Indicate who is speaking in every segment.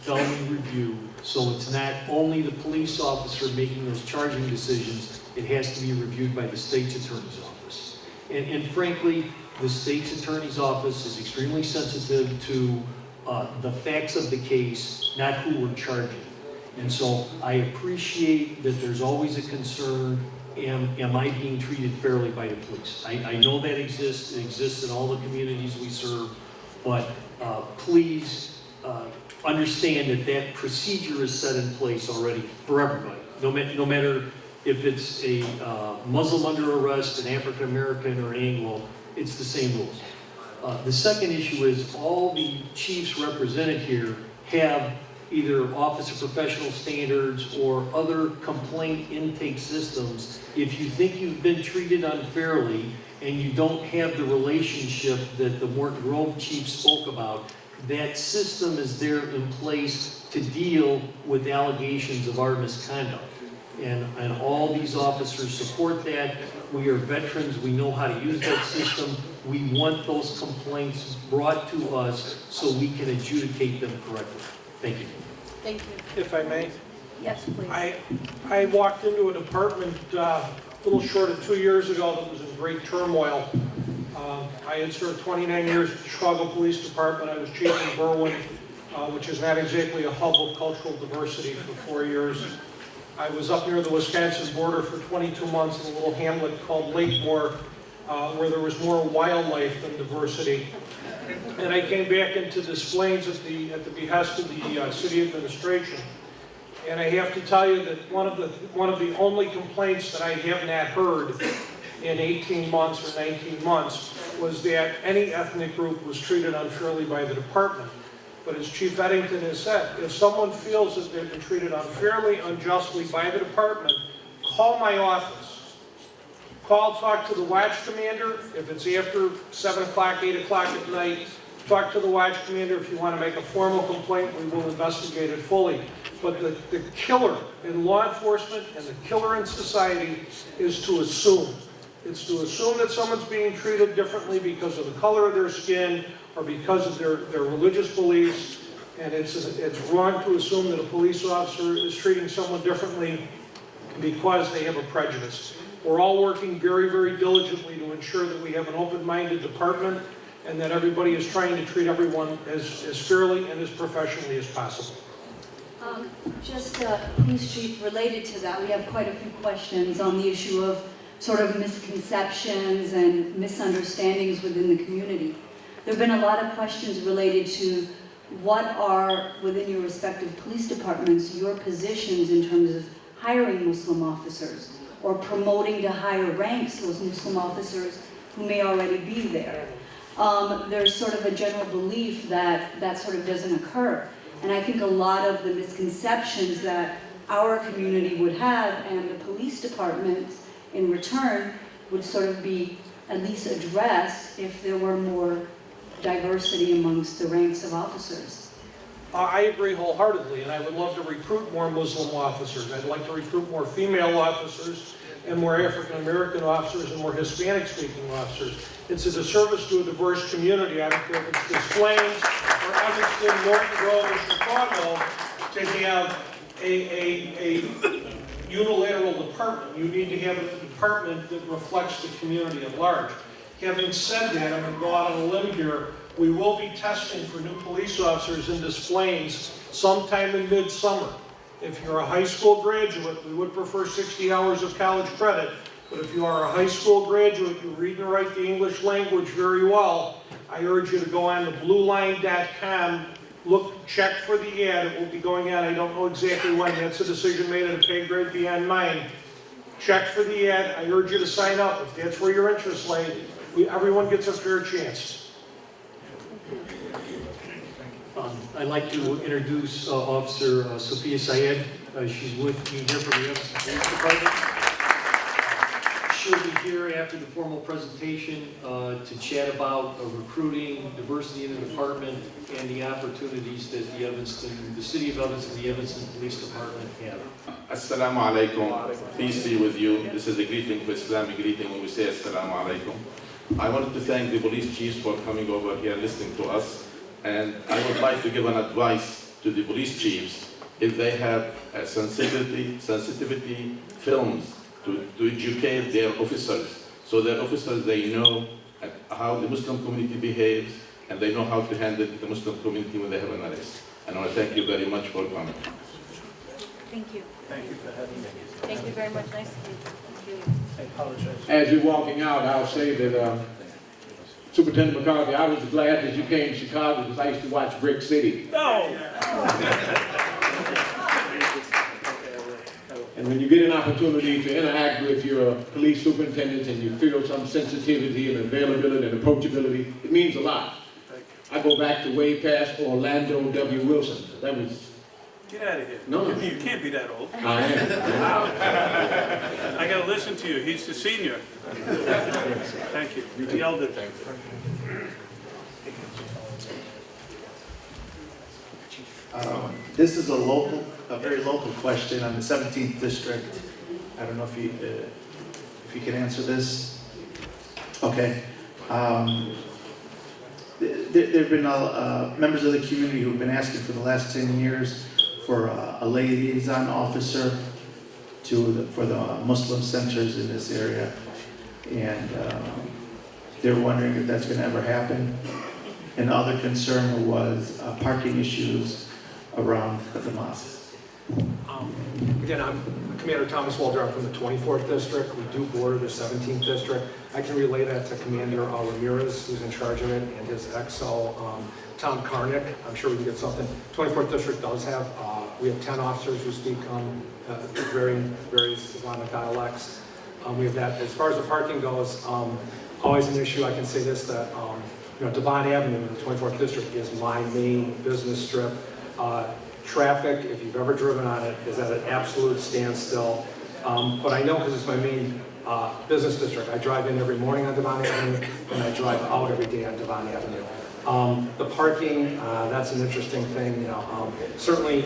Speaker 1: felony review, so it's not only the police officer making those charging decisions, it has to be reviewed by the state's attorney's office. And frankly, the state's attorney's office is extremely sensitive to the facts of the case, not who we're charging. And so I appreciate that there's always a concern, am I being treated fairly by the police? I know that exists, it exists in all the communities we serve, but please understand that that procedure is set in place already for everybody. No matter if it's a Muslim under arrest, an African American, or an Anglo, it's the same rules. The second issue is all the chiefs represented here have either Office of Professional Standards or other complaint intake systems. If you think you've been treated unfairly and you don't have the relationship that the Morton Grove chief spoke about, that system is there in place to deal with allegations of our misconduct. And all these officers support that. We are veterans, we know how to use that system. We want those complaints brought to us so we can adjudicate them correctly. Thank you.
Speaker 2: Thank you.
Speaker 3: If I may.
Speaker 2: Yes, please.
Speaker 3: I walked into a department a little short of 2 years ago that was in great turmoil. I had served 29 years at the Chicago Police Department. I was chief in Berwyn, which is not exactly a hub of cultural diversity, for 4 years. I was up near the Wisconsin border for 22 months in a little hamlet called Lakemore, where there was more wildlife than diversity. And I came back into Des Plaines at the behest of the city administration. And I have to tell you that one of the only complaints that I have not heard in 18 months or 19 months was that any ethnic group was treated unfairly by the department. But as Chief Eddington has said, if someone feels that they've been treated unfairly, unjustly by the department, call my office. Talk to the watch commander. If it's after 7 o'clock, 8 o'clock at night, talk to the watch commander. If you want to make a formal complaint, we will investigate it fully. But the killer in law enforcement and the killer in society is to assume. It's to assume that someone's being treated differently because of the color of their skin or because of their religious beliefs. And it's wrong to assume that a police officer is treating someone differently because they have a prejudice. We're all working very, very diligently to ensure that we have an open-minded department and that everybody is trying to treat everyone as fairly and as professionally as possible.
Speaker 4: Police Chief, related to that, we have quite a few questions on the issue of sort of misconceptions and misunderstandings within the community. There have been a lot of questions related to what are, within your respective police departments, your positions in terms of hiring Muslim officers or promoting to higher ranks those Muslim officers who may already be there. There's sort of a general belief that that sort of doesn't occur. And I think a lot of the misconceptions that our community would have and the police department in return would sort of be at least addressed if there were more diversity amongst the ranks of officers.
Speaker 3: I agree wholeheartedly, and I would love to recruit more Muslim officers. I'd like to recruit more female officers and more African American officers and more Hispanic speaking officers. It's a disservice to a diverse community. I don't care if it's Des Plaines or Evanston, Morton Grove, or Chicago, to have a unilateral department. You need to have a department that reflects the community at large. Having said that, I'm going to go out on a limb here. We will be testing for new police officers in Des Plaines sometime in midsummer. If you're a high school graduate, we would prefer 60 hours of college credit, but if you are a high school graduate, you read and write the English language very well, I urge you to go on to blueline.com, check for the ad. It will be going on, I don't know exactly when. That's a decision made at a pay grade beyond mine. Check for the ad. I urge you to sign up. If that's where your interest lay, everyone gets a fair chance.
Speaker 1: I'd like to introduce Officer Sophia Syed. She's with me here from the Evanston Police Department. She'll be here after the formal presentation to chat about recruiting, diversity in the department, and the opportunities that the City of Evanston, the Evanston Police Department have.
Speaker 5: Assalamu alaikum. Peace be with you. This is a greeting of Islamic greeting when we say Assalamu alaikum. I wanted to thank the police chiefs for coming over here listening to us. And I would like to give an advice to the police chiefs if they have sensitivity films to educate their officers, so their officers, they know how the Muslim community behaves, and they know how to handle the Muslim community when they have an arrest. And I want to thank you very much for coming.
Speaker 2: Thank you.
Speaker 6: Thank you for having me.
Speaker 2: Thank you very much. Nice to meet you. Thank you.
Speaker 6: I apologize.
Speaker 7: As you're walking out, I'll say that Superintendent McCarthy, I was glad that you came to Chicago because I used to watch Brick City.
Speaker 6: No!
Speaker 7: And when you get an opportunity to interact with your police superintendents and you feel some sensitivity and availability and approachability, it means a lot. I go back to way past Orlando W. Wilson. That was...
Speaker 6: Get out of here.
Speaker 7: No.
Speaker 6: You can't be that old.
Speaker 7: I am.
Speaker 6: I gotta listen to you. He's the senior. Thank you. The elder.
Speaker 8: This is a very local question on the 17th district. I don't know if you can answer this. Okay. There have been members of the community who've been asking for the last 10 years for a liaison officer for the Muslim centers in this area, and they're wondering if that's going to ever happen. And the other concern was parking issues around the mosques.
Speaker 9: Again, I'm Commander Thomas Walter. I'm from the 24th District. We do border the 17th District. I can relay that to Commander Ramirez, who's in charge of it, and his XO, Tom Karnick. I'm sure we can get something. 24th District does have, we have 10 officers who speak various Islamic dialects. We have that. As far as the parking goes, always an issue. I can say this, that Devon Avenue in the 24th District is my main business strip. Traffic, if you've ever driven on it, is at an absolute standstill. But I know because it's my main business district. I drive in every morning on Devon Avenue, and I drive out every day on Devon Avenue. The parking, that's an interesting thing. Certainly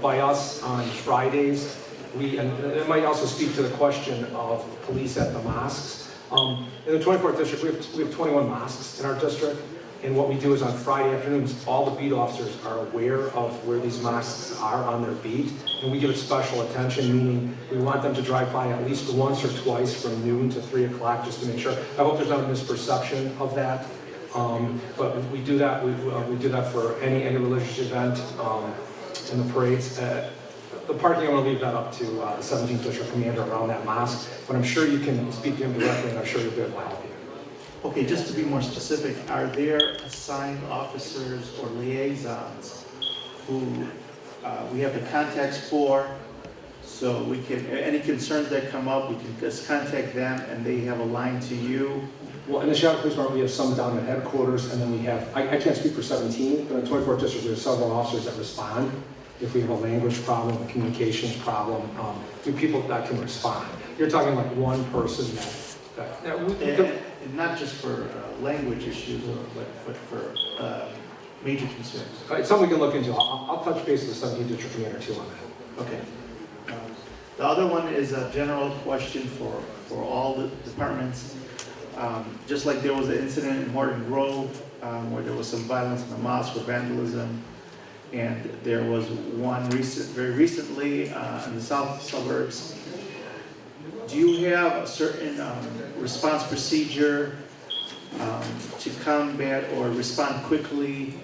Speaker 9: by us on Fridays, and it might also speak to the question of police at the mosques. In the 24th District, we have 21 mosques in our district. And what we do is on Friday afternoons, all the beat officers are aware of where these mosques are on their beat, and we give it special attention, meaning we want them to drive by at least once or twice from noon to 3 o'clock just to make sure. I hope there's not a misperception of that, but we do that. We do that for any religious event in the parades. The parking, I'm going to leave that up to the 17th District Commander around that mosque, but I'm sure you can speak to him directly, and I'm sure he'll be able to help you.
Speaker 8: Okay, just to be more specific, are there assigned officers or liaisons who we have the contacts for, so we can, any concerns that come up, we can just contact them and they have a line to you?
Speaker 9: Well, in the Chicago Police Department, we have some down at headquarters, and then we have, I can't speak for 17, but in the 24th District, we have several officers that respond. If we have a language problem, a communications problem, we have people that can respond. You're talking like one person
Speaker 8: And not just for language issues, but for major concerns.
Speaker 9: It's something we can look into. I'll touch base with the 17th District Commander too on that.
Speaker 8: Okay. The other one is a general question for all the departments. Just like there was an incident in Morton Grove where there was some violence in the mosque with vandalism, and there was one very recently in the south suburbs. Do you have a certain response procedure to combat or respond quickly,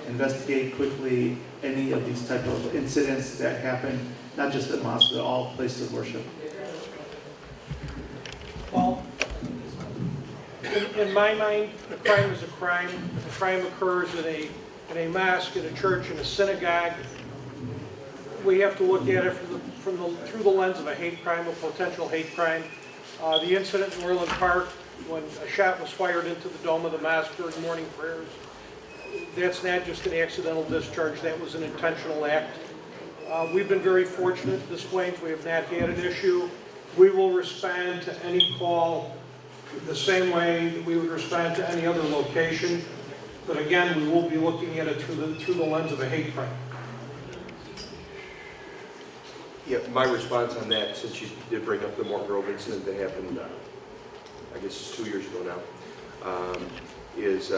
Speaker 8: investigate quickly any of these type of incidents that happen, not just at mosques, but all places of worship?
Speaker 3: Well, in my mind, a crime is a crime. If a crime occurs in a mosque, in a church, in a synagogue, we have to look at it through the lens of a hate crime, a potential hate crime. The incident in Orland Park, when a shot was fired into the dome of the mosque during morning prayers, that's not just an accidental discharge, that was an intentional act. We've been very fortunate at Des Plaines, we have not had an issue. We will respond to any call the same way that we would respond to any other location. But again, we will be looking at it through the lens of a hate crime.
Speaker 10: Yeah, my response on that, since you did bring up the Morton Grove incident that happened, I guess it's 2 years ago now, is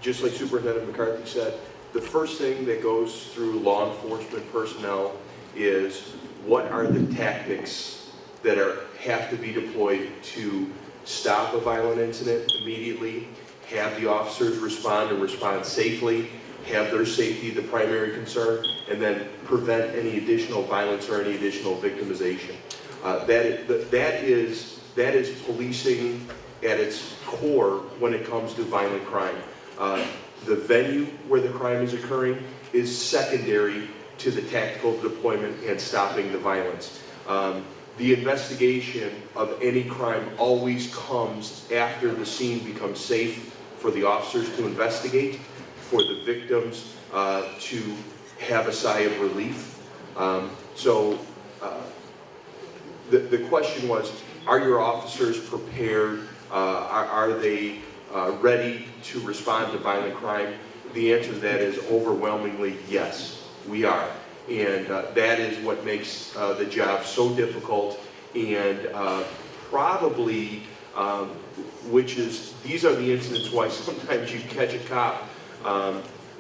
Speaker 10: just like Superintendent McCarthy said, the first thing that goes through law enforcement personnel is what are the tactics that have to be deployed to stop a violent incident immediately, have the officers respond and respond safely, have their safety the primary concern, and then prevent any additional violence or any additional victimization. That is policing at its core when it comes to violent crime. The venue where the crime is occurring is secondary to the tactical deployment and stopping the violence. The investigation of any crime always comes after the scene becomes safe for the officers to investigate, for the victims to have a sigh of relief. The question was, are your officers prepared? Are they ready to respond to violent crime? The answer to that is overwhelmingly yes, we are. And that is what makes the job so difficult, and probably, these are the incidents why sometimes you catch a cop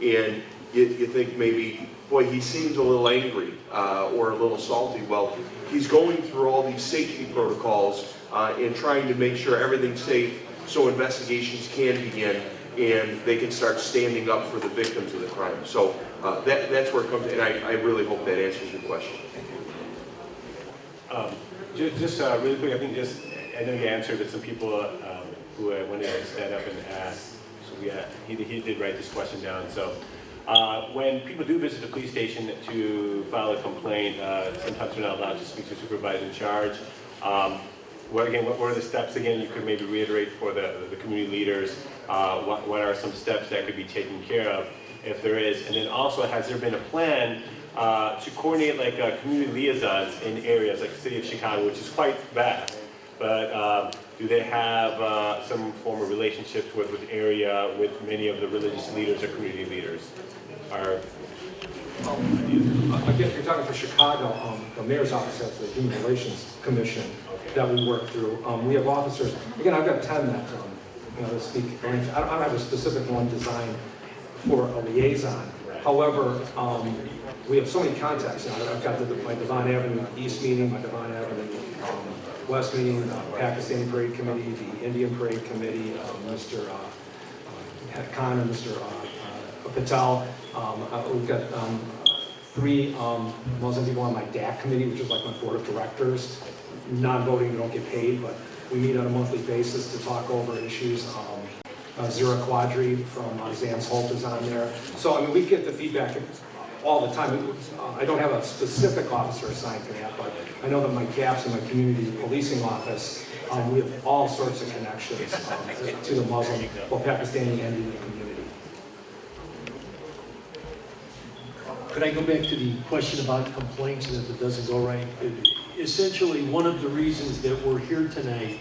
Speaker 10: and you think maybe, boy, he seems a little angry or a little salty. Well, he's going through all these safety protocols and trying to make sure everything's safe so investigations can begin and they can start standing up for the victims of the crime. So that's where it comes, and I really hope that answers your question.
Speaker 11: Just really quick, I know you answered, but some people who wanted to stand up and ask, so he did write this question down. So when people do visit the police station to file a complaint, sometimes they're not allowed to speak to a supervisor in charge. What are the steps again? You could maybe reiterate for the community leaders. What are some steps that could be taken care of if there is? And then also, has there been a plan to coordinate like community liaisons in areas like the city of Chicago, which is quite vast, but do they have some form of relationships with many of the religious leaders or community leaders?
Speaker 9: Again, if you're talking for Chicago, the mayor's office has the Human Relations Commission that we work through. We have officers, again, I've got 10 that that speak. I don't have a specific one designed for a liaison. However, we have so many contacts. I've got my Devon Avenue East meeting, my Devon Avenue West meeting, the Pakistani Parade Committee, the Indian Parade Committee, Mr. Khan and Mr. Patel. We've got 3 Muslim people on my DAC committee, which is like my board of directors. Non-voting, we don't get paid, but we meet on a monthly basis to talk over issues. Zira Quadri from Zams Holt is on there. So, I mean, we get the feedback all the time. I don't have a specific officer assigned to that, but I know that my CAPS and my community policing office, we have all sorts of connections to the Muslim, well, Pakistani and Indian community.
Speaker 1: Could I go back to the question about complaints and if it doesn't go right? Essentially, one of the reasons that we're here tonight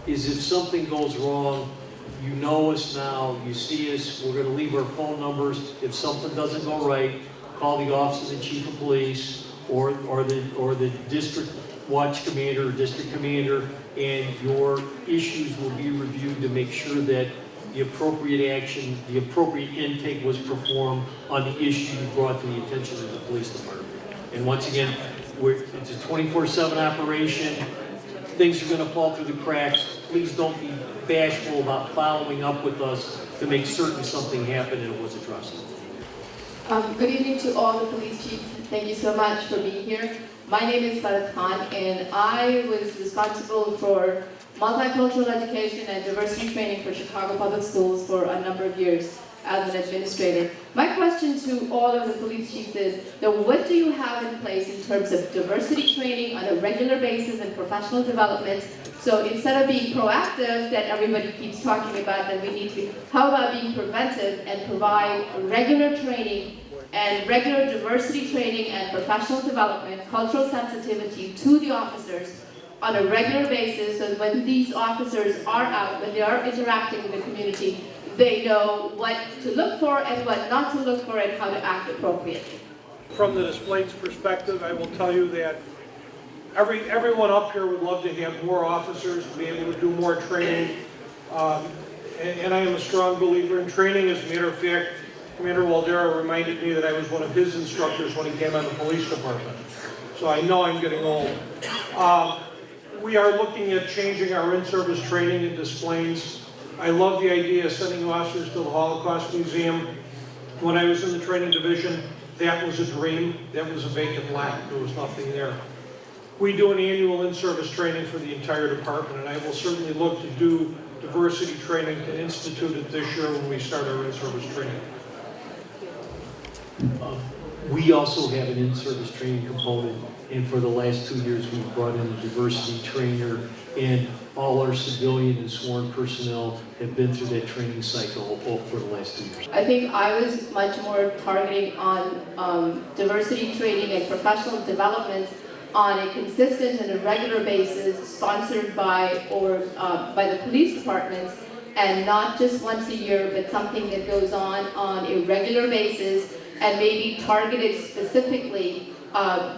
Speaker 1: is if something goes wrong, you know us now, you see us, we're going to leave our phone numbers. If something doesn't go right, call the office of the chief of police or the district watch commander or district commander, and your issues will be reviewed to make sure that the appropriate action, the appropriate intake was performed on the issue you brought to the attention of the police department. And once again, it's a 24/7 operation. Things are going to fall through the cracks. Please don't be bashful about following up with us to make certain something happened and it was addressed.
Speaker 12: Good evening to all the police chiefs. Thank you so much for being here. My name is Farah Khan, and I was responsible for multicultural education and diversity training for Chicago Public Schools for a number of years as an administrator. My question to all of the police chiefs is, what do you have in place in terms of diversity training on a regular basis and professional development? So instead of being proactive that everybody keeps talking about that we need to be, how about being preventive and provide regular training and regular diversity training and professional development, cultural sensitivity to the officers on a regular basis, so that when these officers are out, when they are interacting with the community, they know what to look for and what not to look for and how to act appropriately.
Speaker 3: From the displays perspective, I will tell you that everyone up here would love to have more officers, be able to do more training. And I am a strong believer in training. As a matter of fact, Commander Waldera reminded me that I was one of his instructors when he came on the police department. So I know I'm getting old. We are looking at changing our in-service training and displays. I love the idea of sending officers to the Holocaust Museum. When I was in the training division, that was a dream. That was a vacant lot. There was nothing there. We do an annual in-service training for the entire department, and I will certainly look to do diversity training to institute it this year when we start our in-service training.
Speaker 1: We also have an in-service training component, and for the last 2 years, we've brought in a diversity trainer, and all our civilian and sworn personnel have been through that training cycle for the last 2 years.
Speaker 12: I think I was much more targeting on diversity training and professional development on a consistent and a regular basis, sponsored by or by the police departments, and not just once a year, but something that goes on a regular basis and maybe targeted specifically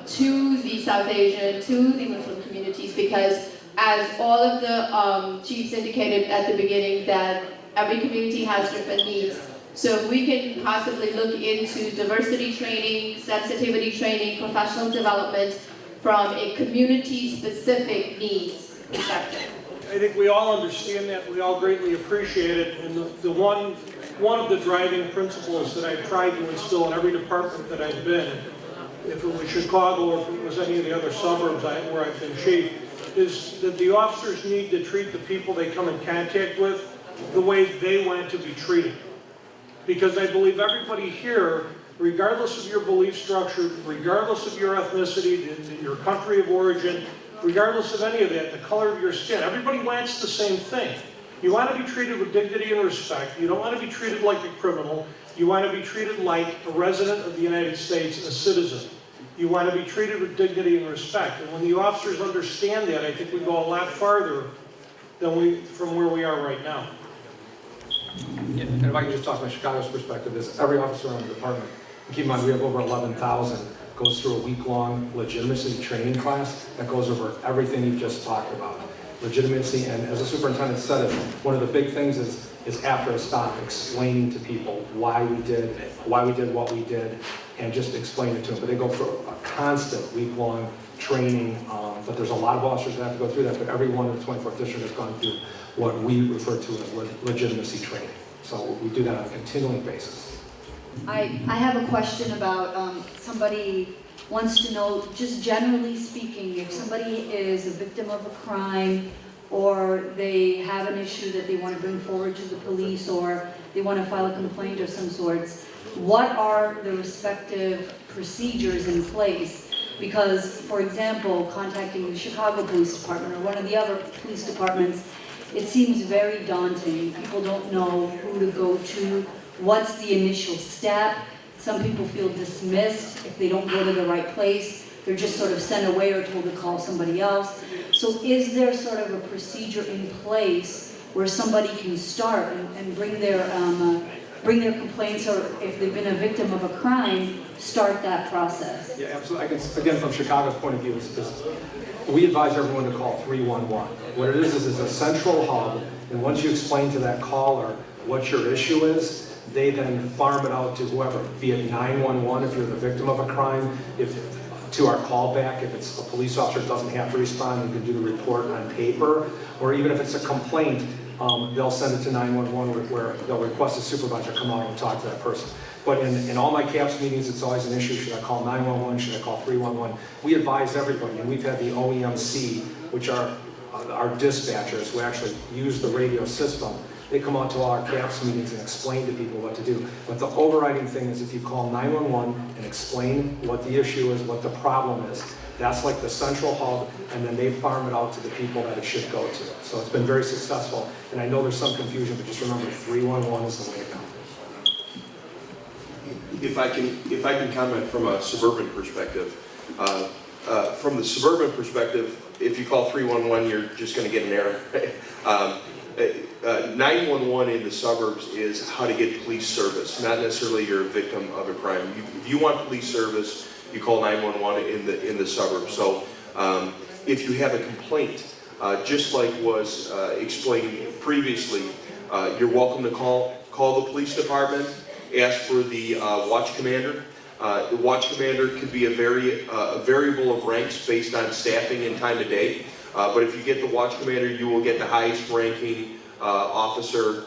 Speaker 12: to the South Asian, to the Muslim communities, because as all of the chiefs indicated at the beginning, that every community has different needs. So if we can possibly look into diversity training, sensitivity training, professional development from a community-specific needs perspective.
Speaker 3: I think we all understand that, we all greatly appreciate it, and one of the driving principles that I've tried to instill in every department that I've been, if it was Chicago or if it was any of the other suburbs where I've been chief, is that the officers need to treat the people they come in contact with the way they want to be treated. Because I believe everybody here, regardless of your belief structure, regardless of your ethnicity, your country of origin, regardless of any of that, the color of your skin, everybody wants the same thing. You want to be treated with dignity and respect. You don't want to be treated like a criminal. You want to be treated like a resident of the United States, a citizen. You want to be treated with dignity and respect. And when the officers understand that, I think we go a lot farther than from where we are right now.
Speaker 9: Yeah, and if I can just talk from Chicago's perspective, is every officer in the department, and keep in mind we have over 11,000, goes through a week-long legitimacy training class that goes over everything you've just talked about. Legitimacy, and as the superintendent said it, one of the big things is after a stop, explaining to people why we did what we did, and just explain it to them. But they go through a constant week-long training, but there's a lot of officers that have to go through that, but every one of the 24th district has gone through what we refer to as legitimacy training. So we do that on a continuing basis.
Speaker 4: I have a question about somebody wants to know, just generally speaking, if somebody is a victim of a crime or they have an issue that they want to bring forward to the police or they want to file a complaint of some sorts, what are the respective procedures in place? Because, for example, contacting the Chicago Police Department or one of the other police departments, it seems very daunting. People don't know who to go to, what's the initial step. Some people feel dismissed if they don't go to the right place. They're just sort of sent away or told to call somebody else. So is there sort of a procedure in place where somebody can start and bring their complaints, or if they've been a victim of a crime, start that process?
Speaker 9: Yeah, absolutely. Again, from Chicago's point of view, we advise everyone to call 311. What it is a central hub, and once you explain to that caller what your issue is, they then farm it out to whoever, be it 911 if you're the victim of a crime, to our callback, if it's a police officer doesn't have to respond, you can do the report on paper, or even if it's a complaint, they'll send it to 911 where they'll request a supervisor come out and talk to that person. But in all my CAPS meetings, it's always an issue. Should I call 911? Should I call 311? We advise everybody, and we've had the OEMC, which are our dispatchers who actually use the radio system. They come out to all our CAPS meetings and explain to people what to do. But the overriding thing is if you call 911 and explain what the issue is, what the problem is, that's like the central hub, and then they farm it out to the people that it should go to. So it's been very successful, and I know there's some confusion, but just remember 311 is the way to go.
Speaker 10: If I can comment from a suburban perspective. From the suburban perspective, if you call 311, you're just going to get an error. 911 in the suburbs is how to get police service, not necessarily you're a victim of a crime. If you want police service, you call 911 in the suburbs. So if you have a complaint, just like was explained previously, you're welcome to call the police department. ask for the watch commander. The watch commander could be a variable of ranks based on staffing and time of day. But if you get the watch commander, you will get the highest ranking officer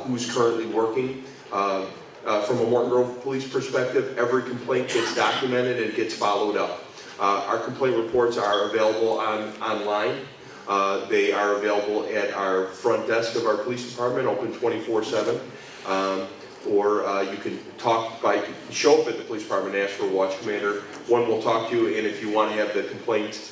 Speaker 10: who's currently working. From a Morton Grove Police perspective, every complaint gets documented and gets followed up. Our complaint reports are available online. They are available at our front desk of our police department, open 24/7. Or you can show up at the police department and ask for a watch commander. One will talk to you, and if you want to have the complaint